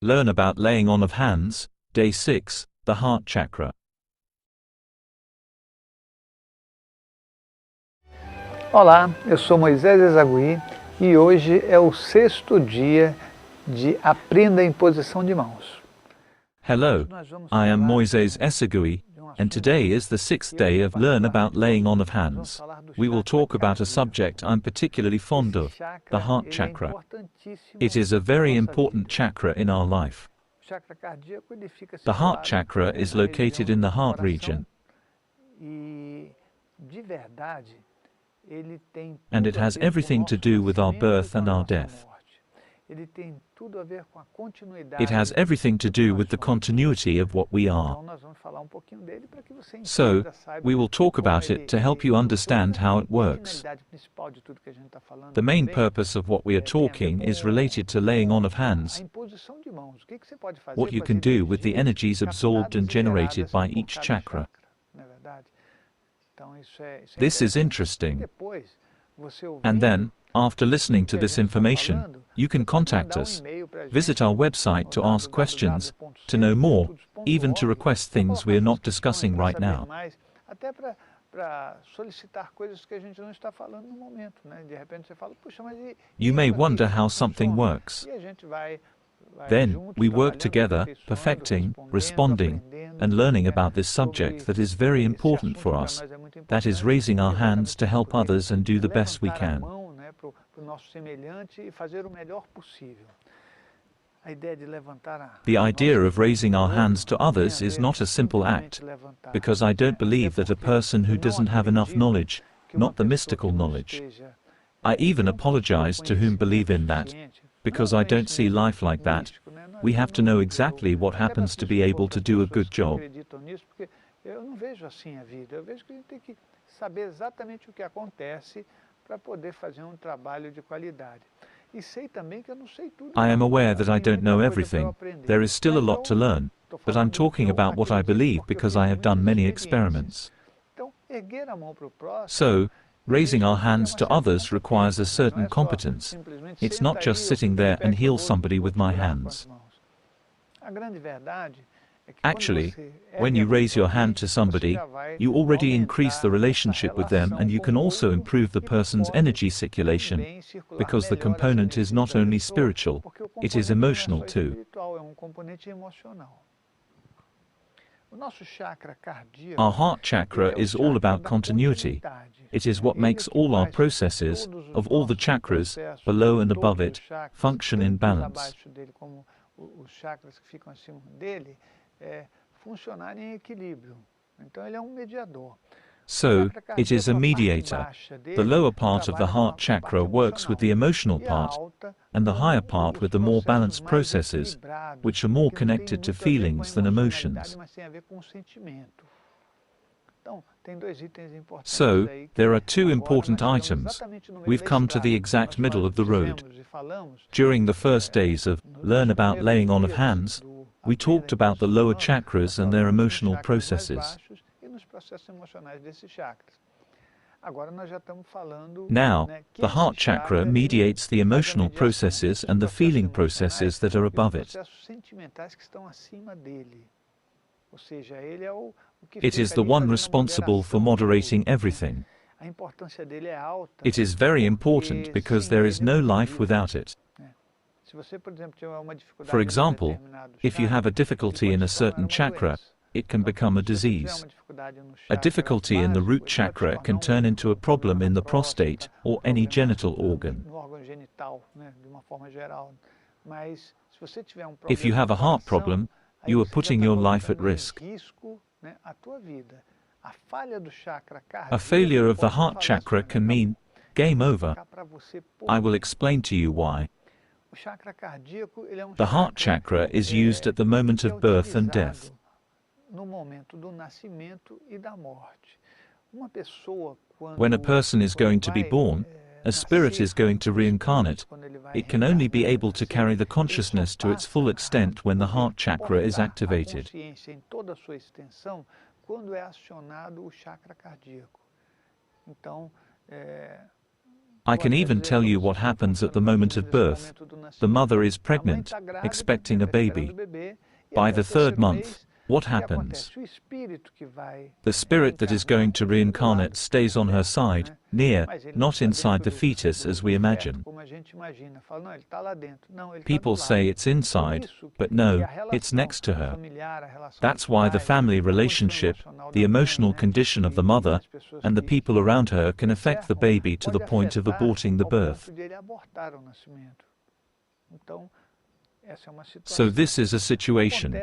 Learn about laying on of hands, Day 6, the Heart Chakra. Olá, eu sou Moisés Esagui e hoje é o 6º dia de Aprenda em Posição de Mãos. Hello, I am Moisés Esagui, and today is the 6th day of Learn about laying on of hands. We will talk about a subject I'm particularly fond of, the heart chakra. It is a very important chakra in our life. The heart chakra is located in the heart region, and it has everything to do with our birth and our death. It has everything to do with the continuity of what we are. So, we will talk about it to help you understand how it works. The main purpose of what we are talking is related to laying on of hands, what you can do with the energies absorbed and generated by each chakra. This is interesting. And then, after listening to this information, you can contact us, visit our website to ask questions, to know more, even to request things we are not discussing right now. You may wonder how something works. Then, we work together, perfecting, responding, and learning about this subject that is very important for us, that is raising our hands to help others and do the best we can. The idea of raising our hands to others is not a simple act, because I don't believe that a person who doesn't have enough knowledge, not the mystical knowledge. I even apologize to whom believe in that, because I don't see life like that. We have to know exactly what happens to be able to do a good job. I am aware that I don't know everything, there is still a lot to learn, but I'm talking about what I believe because I have done many experiments. So, raising our hands to others requires a certain competence. It's not just sitting there and heal somebody with my hands. Actually, when you raise your hand to somebody, you already increase the relationship with them, and you can also improve the person's energy circulation, because the component is not only spiritual, it is emotional too. Our heart chakra is all about continuity. It is what makes all our processes, of all the chakras, below and above it, function in balance. So, it is a mediator. The lower part of the heart chakra works with the emotional part, and the higher part with the more balanced processes, which are more connected to feelings than emotions. So, there are two important items. We've come to the exact middle of the road. During the first days of Learn About Laying On of Hands, we talked about the lower chakras and their emotional processes. Now, the heart chakra mediates the emotional processes and the feeling processes that are above it. It is the one responsible for moderating everything. It is very important because there is no life without it. For example, if you have a difficulty in a certain chakra, it can become a disease. A difficulty in the root chakra can turn into a problem in the prostate or any genital organ. If you have a heart problem, you are putting your life at risk. A failure of the heart chakra can mean game over. I will explain to you why. The heart chakra is used at the moment of birth and death. When a person is going to be born, a spirit is going to reincarnate. It can only be able to carry the consciousness to its full extent when the heart chakra is activated. I can even tell you what happens at the moment of birth. The mother is pregnant, expecting a baby. By the third month, what happens? The spirit that is going to reincarnate stays on her side, near, not inside the fetus as we imagine. People say it's inside, but no, it's next to her. That's why the family relationship, the emotional condition of the mother, and the people around her can affect the baby to the point of aborting the birth. So this is a situation.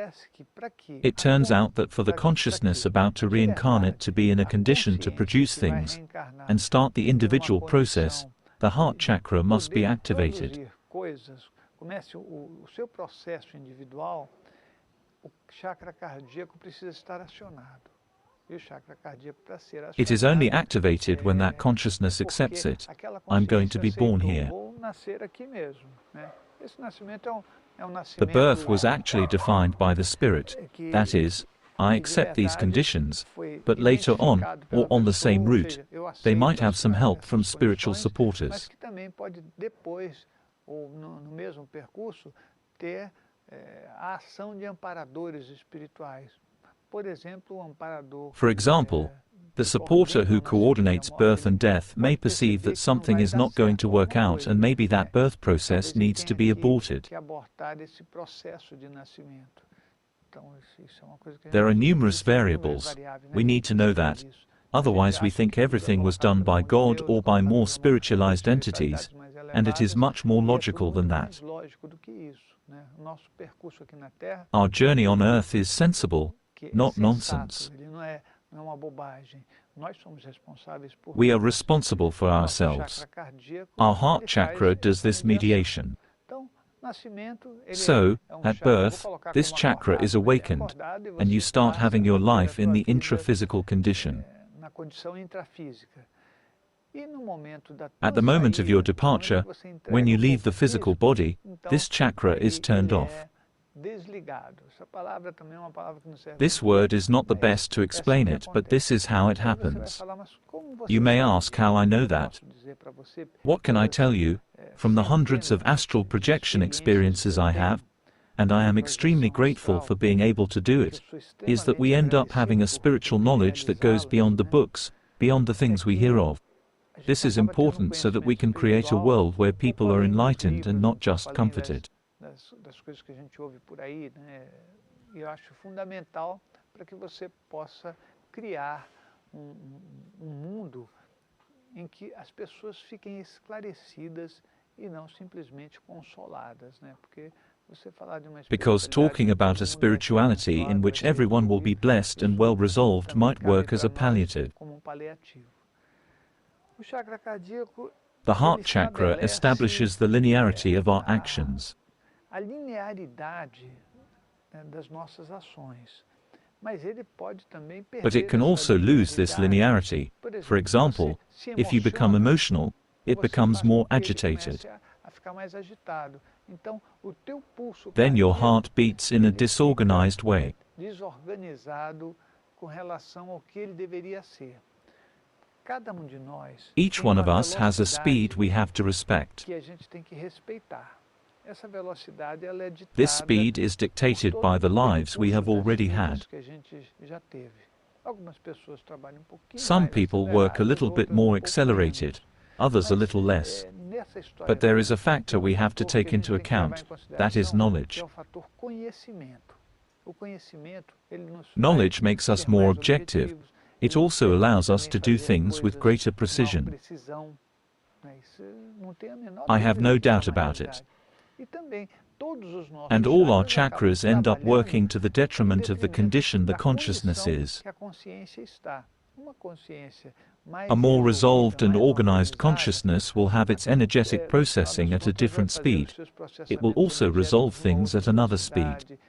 It turns out that for the consciousness about to reincarnate to be in a condition to produce things, and start the individual process, the heart chakra must be activated. It is only activated when that consciousness accepts it. I'm going to be born here. The birth was actually defined by the spirit, that is, I accept these conditions, but later on, or on the same route, they might have some help from spiritual supporters. For example, the supporter who coordinates birth and death may perceive that something is not going to work out and maybe that birth process needs to be aborted. There are numerous variables. We need to know that. Otherwise we think everything was done by God or by more spiritualized entities, and it is much more logical than that. Our journey on earth is sensible, not nonsense. We are responsible for ourselves. Our heart chakra does this mediation. So, at birth, this chakra is awakened, and you start having your life in the intraphysical condition. At the moment of your departure, when you leave the physical body, this chakra is turned off. This word is not the best to explain it, but this is how it happens. You may ask how I know that. What can I tell you? From the hundreds of astral projection experiences I have, and I am extremely grateful for being able to do it, is that we end up having a spiritual knowledge that goes beyond the books, beyond the things we hear of. This is important so that we can create a world where people are enlightened and not just comforted. Das coisas que a gente ouve por aí, né? Eu acho fundamental para que você possa criar mundo em que as pessoas fiquem esclarecidas e não simplesmente consoladas, né? Porque você falar de uma Because talking about a spirituality in which everyone will be blessed and well resolved might work as a palliative. The heart chakra establishes the linearity of our actions. A linearidade das nossas ações, mas ele pode também perder. But it can also lose this linearity. For example, if you become emotional, it becomes more agitated. Then your heart beats in a disorganized way. Desorganizado com relação ao que ele deveria ser. Cada de nós. Each one of us has a speed we have to respect. Que a gente tem que respeitar. This speed is dictated by the lives we have already had. Some people work a little bit more accelerated, others a little less. But there is a factor we have to take into account, that is knowledge. Knowledge makes us more objective. It also allows us to do things with greater precision. I have no doubt about it. And all our chakras end up working to the detriment of the condition the consciousness is. A more resolved and organized consciousness will have its energetic processing at a different speed. It will also resolve things at another speed.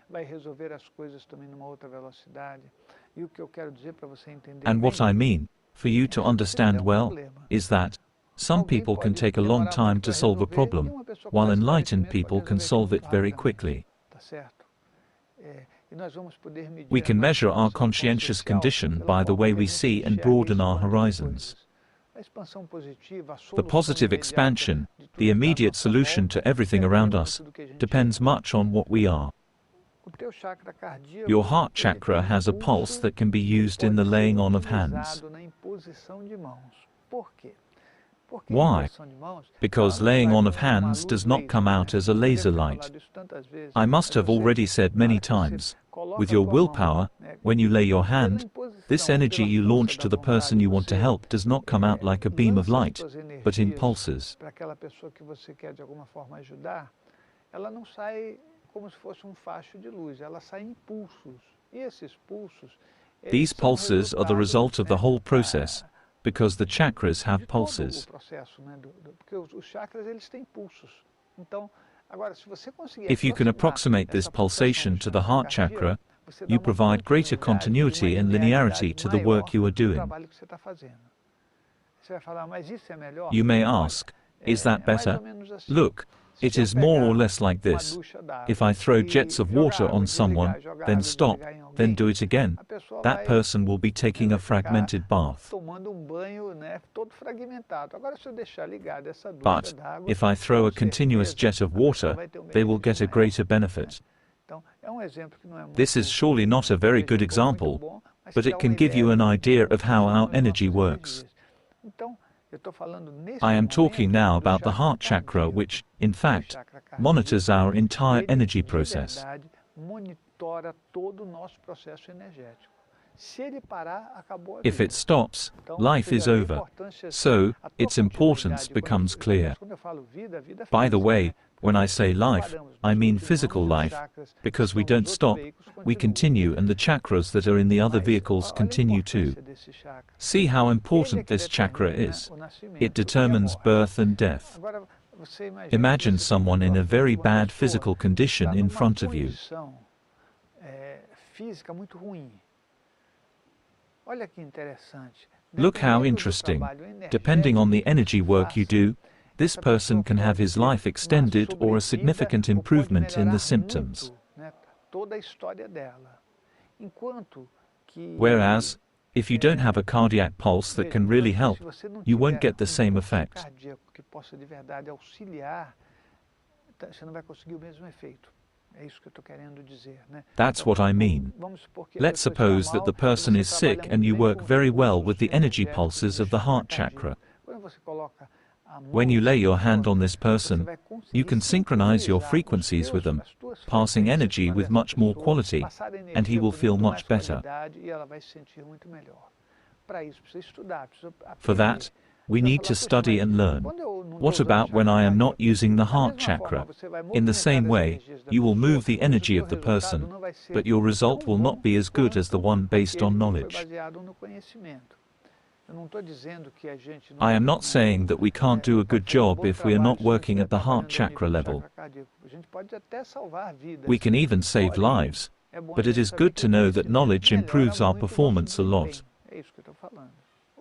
And what I mean, for you to understand well, is that some people can take a long time to solve a problem, while enlightened people can solve it very quickly. We can measure our conscientious condition by the way we see and broaden our horizons. The positive expansion, the immediate solution to everything around us, depends much on what we are. Your heart chakra has a pulse that can be used in the laying on of hands. Why? Because laying on of hands does not come out as a laser light. I must have already said many times, with your willpower, when you lay your hand, this energy you launch to the person you want to help does not come out like a beam of light, but in pulses. These pulses are the result of the whole process, because the chakras have pulses. If you can approximate this pulsation to the heart chakra, you provide greater continuity and linearity to the work you are doing. You may ask, is that better? Look, it is more or less like this. If I throw jets of water on someone, then stop, then do it again, that person will be taking a fragmented bath. But, if I throw a continuous jet of water, they will get a greater benefit. This is surely not a very good example, but it can give you an idea of how our energy works. I am talking now about the heart chakra which, in fact, monitors our entire energy process. If it stops, life is over. So, its importance becomes clear. By the way, when I say life, I mean physical life, because we don't stop, we continue and the chakras that are in the other vehicles continue too. See how important this chakra is. It determines birth and death. Imagine someone in a very bad physical condition in front of you. Look how interesting. Depending on the energy work you do, this person can have his life extended or a significant improvement in the symptoms. Whereas, if you don't have a cardiac pulse that can really help, you won't get the same effect. That's what I mean. Let's suppose that the person is sick and you work very well with the energy pulses of the heart chakra. When you lay your hand on this person, you can synchronize your frequencies with them, passing energy with much more quality, and he will feel much better. For that, we need to study and learn. What about when I am not using the heart chakra? In the same way, you will move the energy of the person, but your result will not be as good as the one based on knowledge. I am not saying that we can't do a good job if we are not working at the heart chakra level. We can even save lives, but it is good to know that knowledge improves our performance a lot.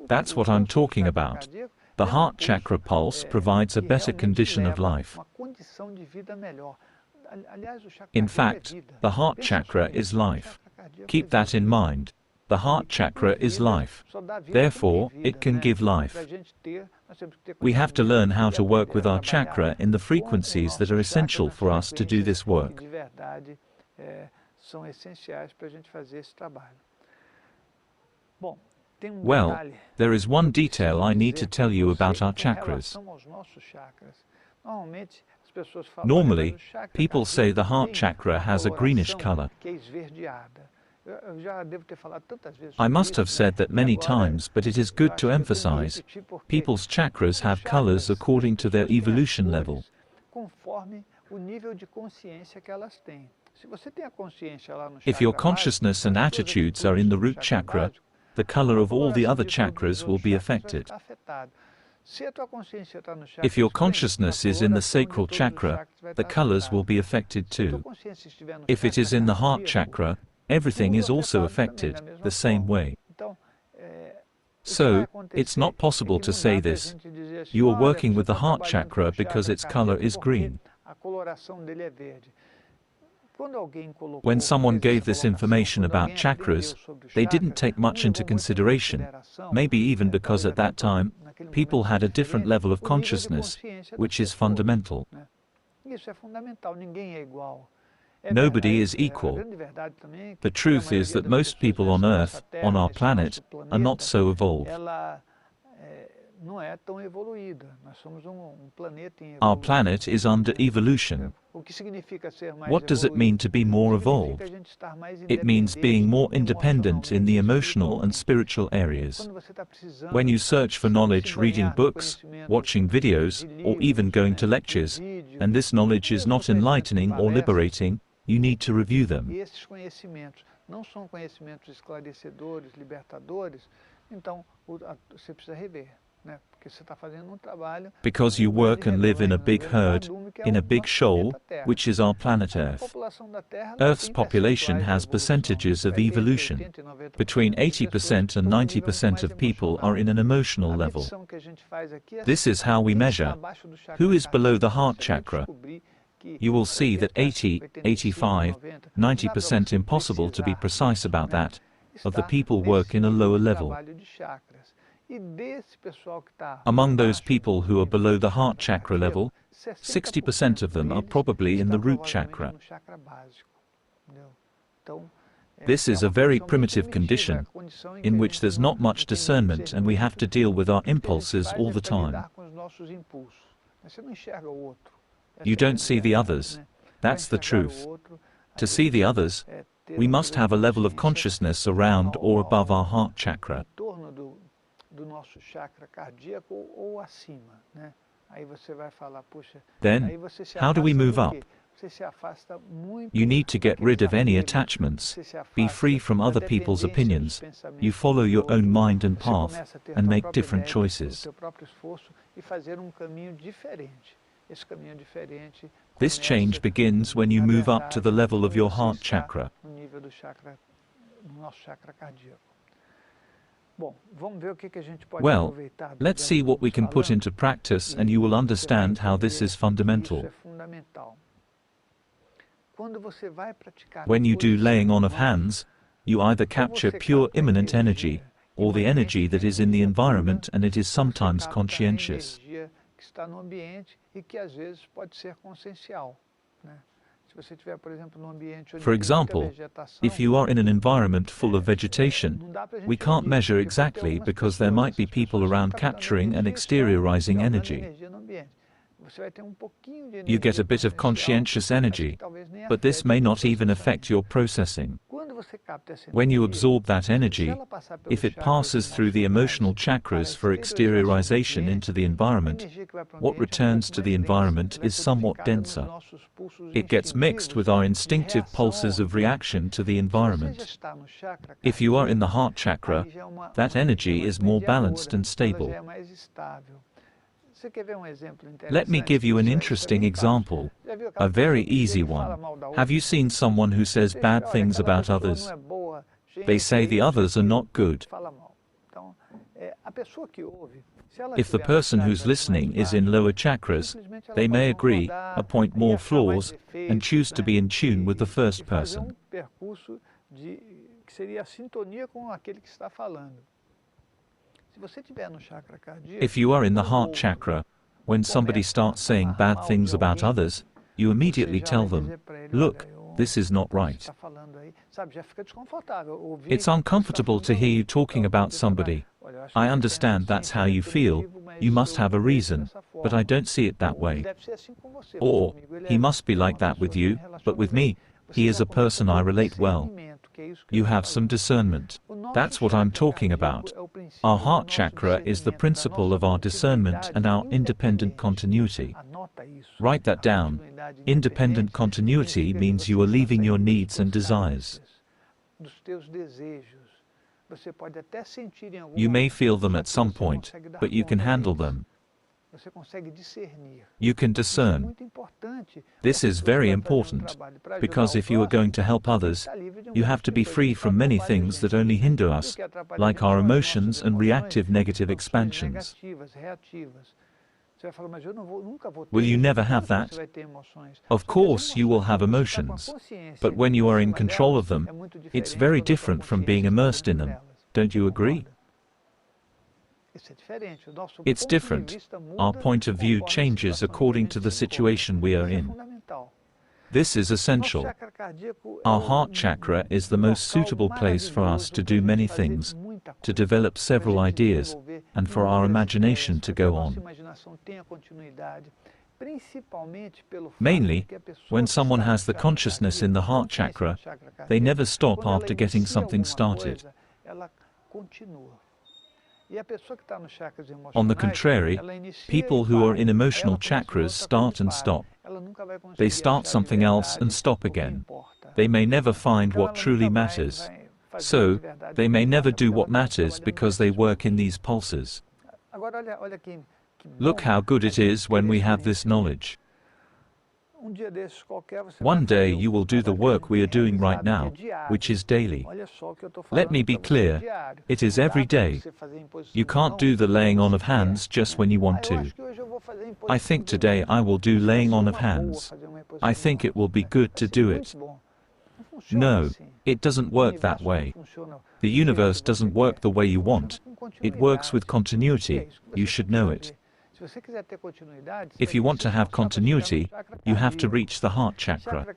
That's what I'm talking about. The heart chakra pulse provides a better condition of life. In fact, the heart chakra is life. Keep that in mind. The heart chakra is life. Therefore, it can give life. We have to learn how to work with our chakra in the frequencies that are essential for us to do this work. Well, there is one detail I need to tell you about our chakras. Normally, people say the heart chakra has a greenish color. I must have said that many times, but it is good to emphasize. People's chakras have colors according to their evolution level. If your consciousness and attitudes are in the root chakra, the color of all the other chakras will be affected. If your consciousness is in the sacral chakra, the colors will be affected too. If it is in the heart chakra, everything is also affected, the same way. So, it's not possible to say this. You are working with the heart chakra because its color is green. When someone gave this information about chakras, they didn't take much into consideration, maybe even because at that time, people had a different level of consciousness, which is fundamental. Nobody is equal. The truth is that most people on Earth, on our planet, are not so evolved. Our planet is under evolution. What does it mean to be more evolved? It means being more independent in the emotional and spiritual areas. When you search for knowledge reading books, watching videos, or even going to lectures, and this knowledge is not enlightening or liberating, you need to review them. Because you work and live in a big herd, in a big shoal, which is our planet Earth. Earth's population has percentages of evolution. Between 80% and 90% of people are in an emotional level. This is how we measure who is below the heart chakra. You will see that 80, 85, 90%, impossible to be precise about that, of the people work in a lower level. Among those people who are below the heart chakra level, 60% of them are probably in the root chakra. This is a very primitive condition, in which there's not much discernment and we have to deal with our impulses all the time. You don't see the others. That's the truth. To see the others, we must have a level of consciousness around or above our heart chakra. Then, how do we move up? You need to get rid of any attachments, be free from other people's opinions, you follow your own mind and path, and make different choices. This change begins when you move up to the level of your heart chakra. Well, let's see what we can put into practice and you will understand how this is fundamental. When you do laying on of hands, you either capture pure immanent energy, or the energy that is in the environment, and it is sometimes conscientious. For example, if you are in an environment full of vegetation, we can't measure exactly because there might be people around capturing and exteriorizing energy. You get a bit of conscientious energy, but this may not even affect your processing. When you absorb that energy, if it passes through the emotional chakras for exteriorization into the environment, what returns to the environment is somewhat denser. It gets mixed with our instinctive pulses of reaction to the environment. If you are in the heart chakra, that energy is more balanced and stable. Let me give you an interesting example, a very easy one. Have you seen someone who says bad things about others? They say the others are not good. If the person who's listening is in lower chakras, they may agree, appoint more flaws, and choose to be in tune with the first person. If you are in the heart chakra, when somebody starts saying bad things about others, you immediately tell them, look, this is not right. It's uncomfortable to hear you talking about somebody. I understand that's how you feel, you must have a reason, but I don't see it that way. Or, he must be like that with you, but with me, he is a person I relate well. You have some discernment. That's what I'm talking about. Our heart chakra is the principle of our discernment and our independent continuity. Write that down. Independent continuity means you are leaving your needs and desires. You may feel them at some point, but you can handle them. You can discern. This is very important, because if you are going to help others, you have to be free from many things that only hinder us, like our emotions and reactive negative expansions. Will you never have that? Of course you will have emotions, but when you are in control of them, it's very different from being immersed in them. Don't you agree? It's different. Our point of view changes according to the situation we are in. This is essential. Our heart chakra is the most suitable place for us to do many things, to develop several ideas, and for our imagination to go on. Mainly, when someone has the consciousness in the heart chakra, they never stop after getting something started. On the contrary, people who are in emotional chakras start and stop. They start something else and stop again. They may never find what truly matters. So, they may never do what matters because they work in these pulses. Look how good it is when we have this knowledge. One day you will do the work we are doing right now, which is daily. Let me be clear, it is every day. You can't do the laying on of hands just when you want to. I think today I will do laying on of hands. I think it will be good to do it. No, it doesn't work that way. The universe doesn't work the way you want. It works with continuity. You should know it. If you want to have continuity, you have to reach the heart chakra.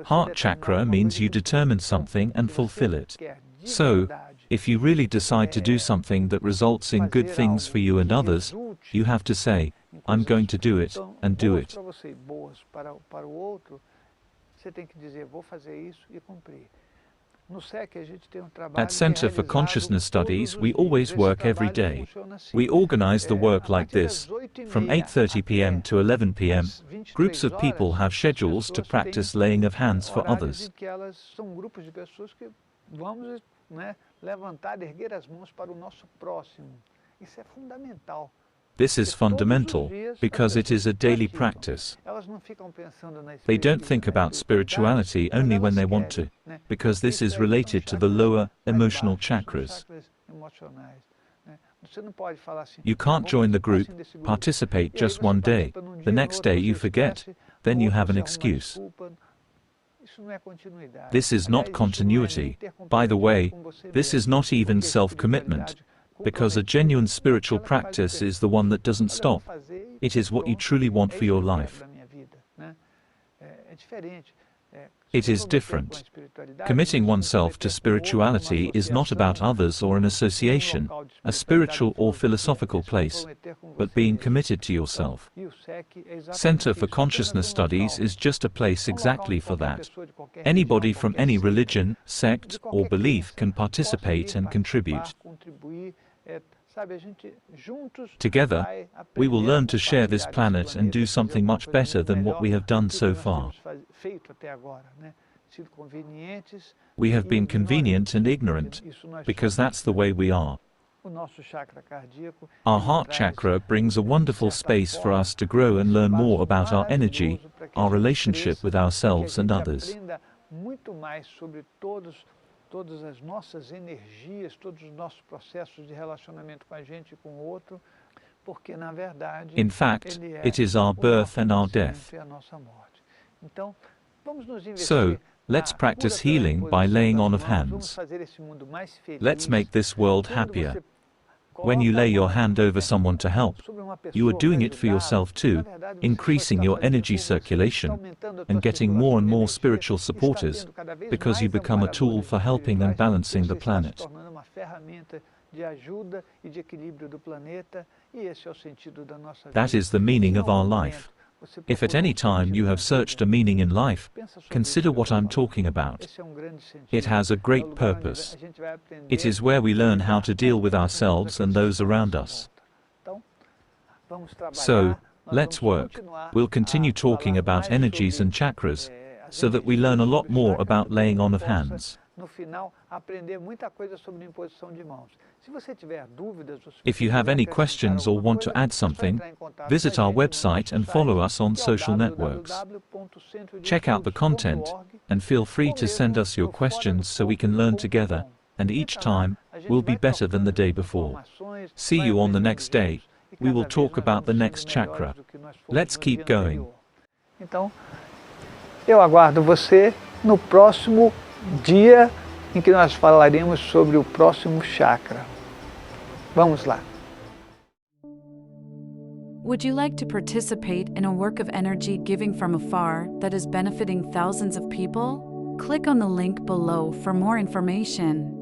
Heart chakra means you determine something and fulfill it. So, if you really decide to do something that results in good things for you and others, you have to say, I'm going to do it, and do it. At Center for Consciousness Studies, we always work every day. We organize the work like this. From 8:30 p.m. to 11 p.m., groups of people have schedules to practice laying of hands for others. This is fundamental, because it is a daily practice. They don't think about spirituality only when they want to, because this is related to the lower, emotional chakras. You can't join the group, participate just one day, the next day you forget, then you have an excuse. This is not continuity. By the way, this is not even self-commitment. Because a genuine spiritual practice is the one that doesn't stop. It is what you truly want for your life. It is different. Committing oneself to spirituality is not about others or an association, a spiritual or philosophical place, but being committed to yourself. Center for Consciousness Studies is just a place exactly for that. Anybody from any religion, sect, or belief can participate and contribute. Together, we will learn to share this planet and do something much better than what we have done so far. We have been convenient and ignorant, because that's the way we are. Our heart chakra brings a wonderful space for us to grow and learn more about our energy, our relationship with ourselves and others. Todas as nossas energias, todos os nossos processos de relacionamento com a gente e com o outro, porque na verdade, in fact, it is our birth and our death. So, let's practice healing by laying on of hands. Let's make this world happier. When you lay your hand over someone to help, you are doing it for yourself too, increasing your energy circulation, and getting more and more spiritual supporters, because you become a tool for helping and balancing the planet. That is the meaning of our life. If at any time you have searched a meaning in life, consider what I'm talking about. It has a great purpose. It is where we learn how to deal with ourselves and those around us. So, let's work. We'll continue talking about energies and chakras, so that we learn a lot more about laying on of hands. If you have any questions or want to add something, visit our website and follow us on social networks. Check out the content, and feel free to send us your questions so we can learn together, and each time, will be better than the day before. See you on the next day, We will talk about the next chakra. Let's keep going. Então, eu aguardo você no próximo dia em que nós falaremos sobre o próximo chakra. Vamos lá. Would you like to participate in a work of energy giving from afar that is benefiting thousands of people? Click on the link below for more information.